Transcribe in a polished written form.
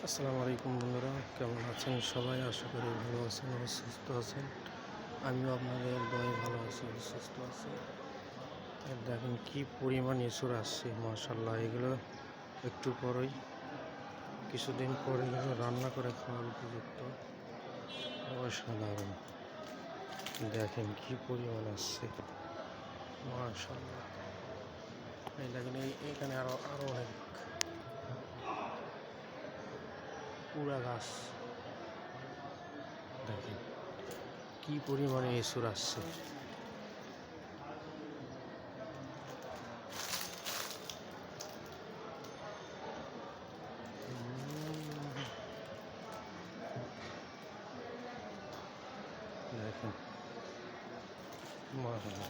আসসালামু আলাইকুম বন্ধুরা, কেমন আছেন সবাই? আশা করি ভালো আছেন ও সুস্থ আছেন। আমিও আপনাদের দয়ায় ভালো আছি ও সুস্থ আছি। আর দেখেন কি পরিমাণ এঁচড় আসছে, মাশাআল্লাহ। এগুলো একটু পরেই, কিছুদিন পরে এগুলো রান্না করে খাওয়ার উপযুক্ত। অসাধারণ, দেখেন কি পরিমাণ আসছে, মাশাআল্লাহ। এই দেখেন, এখানে আরো অনেক পুরা গাছ। দেখেন কি পরিমাণে এঁচড় আসছে। দেখেন, মাশাআল্লাহ।